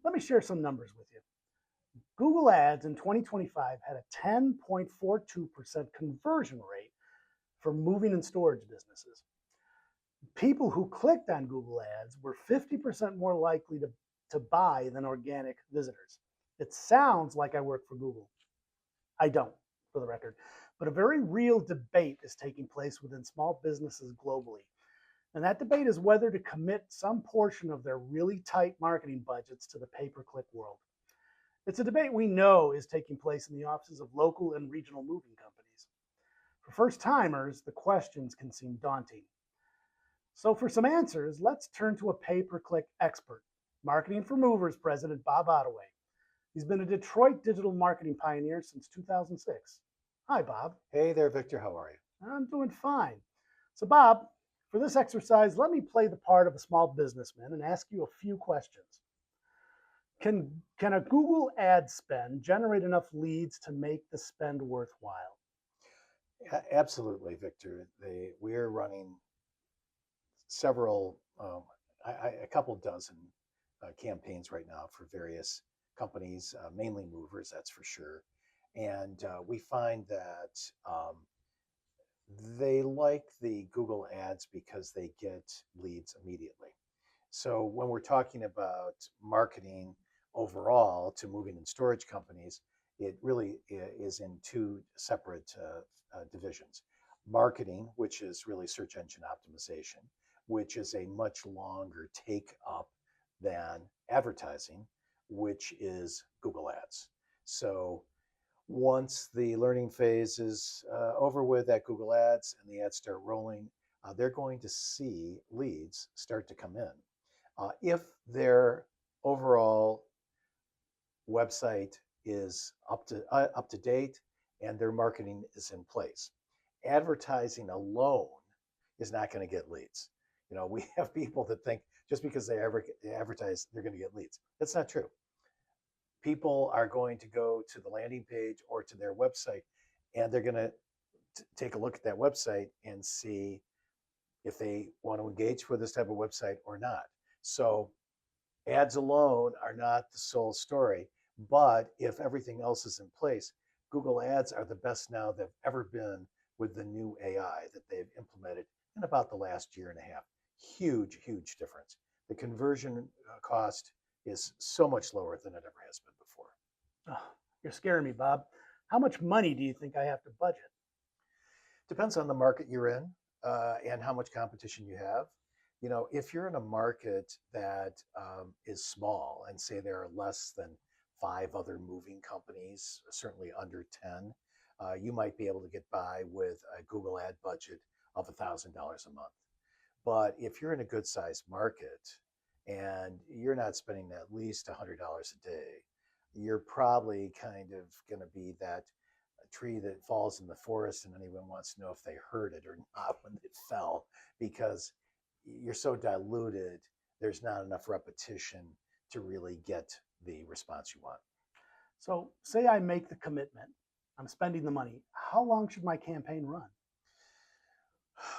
Let me share some numbers with you. Google Ads in 2025 had a 10.42% conversion rate for moving and storage businesses. People who clicked on Google Ads were 50% more likely to buy than organic visitors. It sounds like I work for Google. I don't, for the record. But a very real debate is taking place within small businesses globally. And that debate is whether to commit some portion of their really tight marketing budgets to the pay-per-click world. It's a debate we know is taking place in the offices of local and regional moving companies. For first timers, the questions can seem daunting. So, for some answers, let's turn to a pay per click expert, Marketing for Movers President Bob Ottaway. He's been a Detroit digital marketing pioneer since 2006. Hi, Bob. Hey there, Victor. How are you? I'm doing fine. So, Bob, for this exercise, let me play the part of a small businessman and ask you a few questions. Can a Google ad spend generate enough leads to make the spend worthwhile? Absolutely, Victor. We're running several, a couple dozen campaigns right now for various companies, mainly movers, that's for sure. And we find that they like the Google ads because they get leads immediately. So when we're talking about marketing overall to moving and storage companies, it really is in two separate divisions. Marketing, which is really search engine optimization, which is a much longer take up than advertising, which is Google Ads. So once the learning phase is over with at Google Ads and the ads start rolling, they're going to see leads start to come in. If their overall website is up to date and their marketing is in place. Advertising alone is not going to get leads. You know, we have people that think just because they advertise, they're going to get leads. That's not true. People are going to go to the landing page or to their website, and they're going to take a look at that website and see if they want to engage with this type of website or not. So ads alone are not the sole story, but if everything else is in place, Google Ads are the best now they've ever been with the new AI that they've implemented in about the last year and a half. Huge, huge difference. The conversion cost is so much lower than it ever has been before. Oh, you're scaring me, Bob. How much money do you think I have to budget? Depends on the market you're in and how much competition you have. You know, if you're in a market that is small and say there are less than 5 other moving companies, certainly under 10, you might be able to get by with a Google ad budget of $1,000 a month. But if you're in a good sized market and you're not spending at least $100 a day, you're probably kind of going to be that tree that falls in the forest and anyone wants to know if they heard it or not when it fell, because you're so diluted, there's not enough repetition to really get the response you want. So, say I make the commitment, I'm spending the money. How long should my campaign run?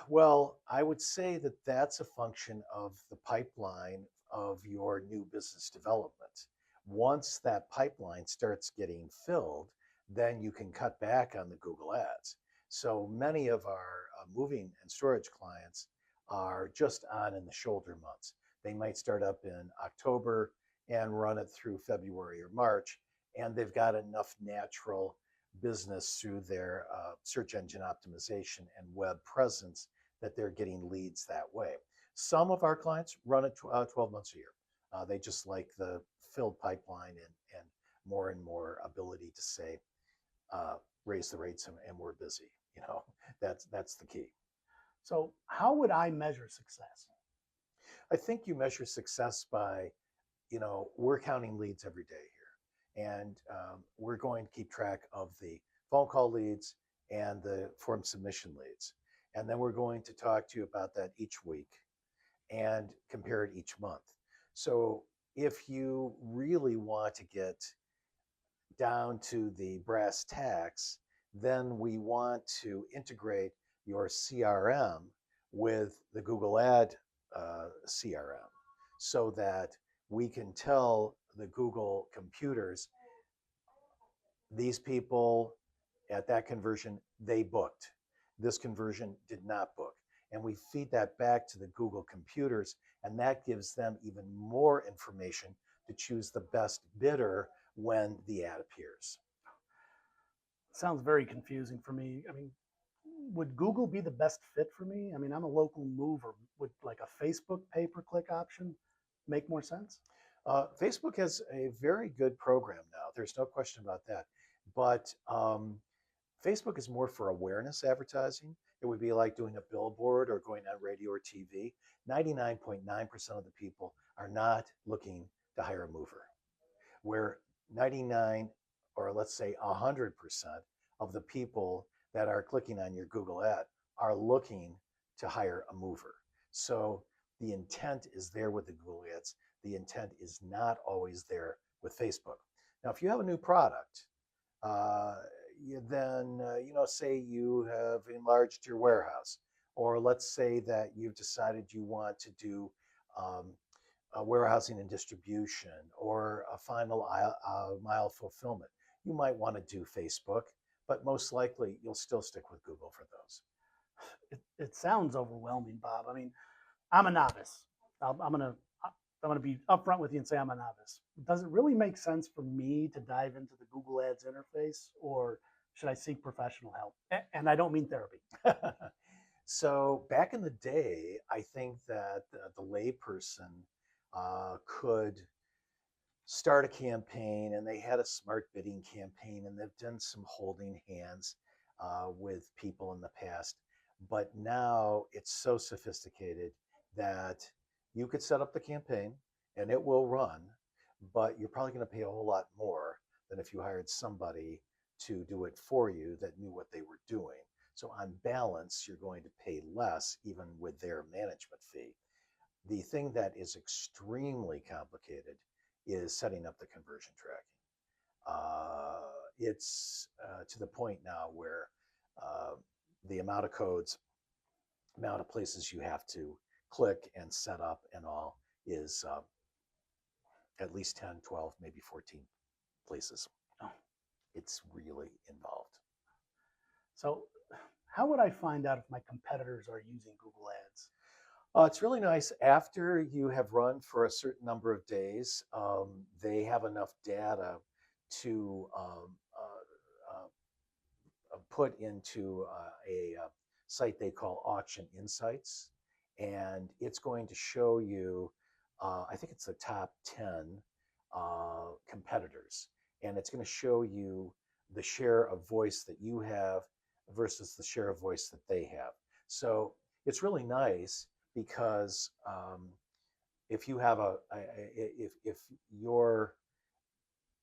Well, I would say that that's a function of the pipeline of your new business development. Once that pipeline starts getting filled, then you can cut back on the Google ads. So many of our moving and storage clients are just on in the shoulder months. They might start up in October and run it through February or March, and they've got enough natural business through their search engine optimization and web presence that they're getting leads that way. Some of our clients run it 12 months a year. They just like the filled pipeline and more ability to say, raise the rates and we're busy. You know, that's the key. So, how would I measure success? I think you measure success by, you know, we're counting leads every day here, and we're going to keep track of the phone call leads and the form submission leads. And then we're going to talk to you about that each week and compare it each month. So if you really want to get down to the brass tacks, then we want to integrate your CRM with the Google Ad CRM so that we can tell the Google computers, these people at that conversion, they booked. This conversion did not book. And we feed that back to the Google computers, and that gives them even more information to choose the best bidder when the ad appears. Sounds very confusing for me. I mean, would Google be the best fit for me? I mean, I'm a local mover. Would like a Facebook pay-per-click option make more sense? Facebook has a very good program now. There's no question about that. But Facebook is more for awareness advertising. It would be like doing a billboard or going on radio or TV. 99.9% of the people are not looking to hire a mover, where 99 or let's say 100% of the people that are clicking on your Google ad are looking to hire a mover. So the intent is there with the Google ads. The intent is not always there with Facebook. Now, if you have a new product, uh, then say you have enlarged your warehouse, or let's say that you've decided you want to do um, warehousing and distribution or a final mile fulfillment. You might want to do Facebook, but most likely you'll still stick with Google for those. It sounds overwhelming, Bob. I mean, I'm a novice. I'm gonna be upfront with you and say I'm a novice. Does it really make sense for me to dive into the Google Ads interface, or should I seek professional help? And I don't mean therapy. So back in the day, I think that the layperson could start a campaign, and they had a smart bidding campaign, and they've done some holding hands with people in the past. But now it's so sophisticated that you could set up the campaign and it will run, but you're probably going to pay a whole lot more than if you hired somebody to do it for you that knew what they were doing. So on balance, you're going to pay less even with their management fee. The thing that is extremely complicated is setting up the conversion tracking. It's to the point now where uh, the amount of codes, amount of places you have to click and set up and all is at least 10, 12, maybe 14 places. Oh, It's really involved. so how would I find out if my competitors are using Google Ads? It's really nice after you have run for a certain number of days. They have enough data to put into a site they call Auction Insights, and it's going to show you, I think it's the top 10 competitors, and it's going to show you the share of voice that you have versus the share of voice that they have. So it's really nice because if you have if you're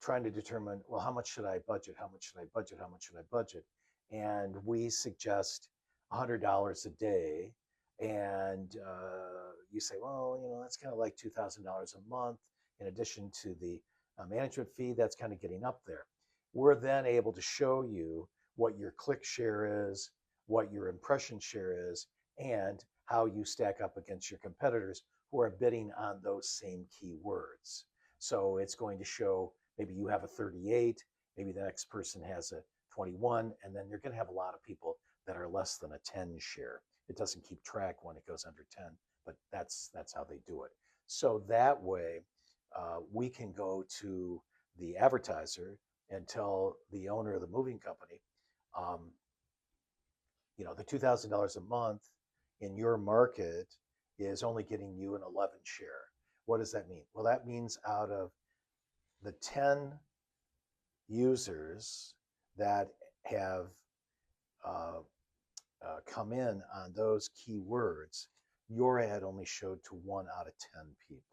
trying to determine, well, how much should I budget? How much should I budget? How much should I budget? And we suggest $100 a day. And you say, well, that's kind of like $2,000 a month in addition to the management fee. That's kind of getting up there. We're then able to show you what your click share is, what your impression share is, and how you stack up against your competitors who are bidding on those same keywords. So it's going to show maybe you have a 38, maybe the next person has a 21, and then you're going to have a lot of people that are less than a 10 share. It doesn't keep track when it goes under 10, but that's how they do it. So that way, we can go to the advertiser and tell the owner of the moving company, um, the $2,000 a month in your market is only getting you an 11 share. What does that mean? Well, that means out of the 10 users that have come in on those keywords, your ad only showed to 1 out of 10 people.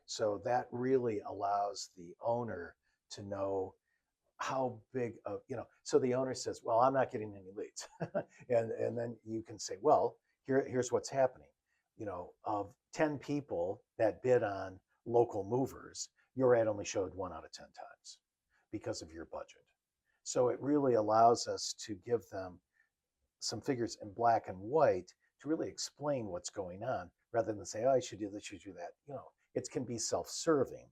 So that really allows the owner to know how big of, so the owner says, well, I'm not getting any leads. and then you can say, well, here's what's happening. Of 10 people that bid on local movers, your ad only showed 1 out of 10 times because of your budget. So it really allows us to give them some figures in black and white to really explain what's going on rather than say, oh, I should do this, should do that. It can be self-serving.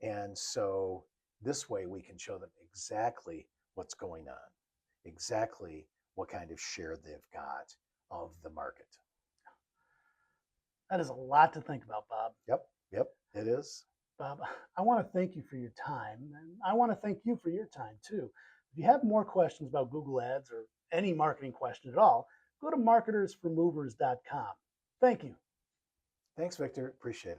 And so this way we can show them exactly what's going on, exactly what kind of share they've got of the market. That is a lot to think about, Bob. Yep, yep, it is. Bob, I want to thank you for your time, and I want to thank you for your time too. If you have more questions about Google Ads or any marketing question at all, go to marketersformovers.com. Thank you. Thanks, Victor. Appreciate it.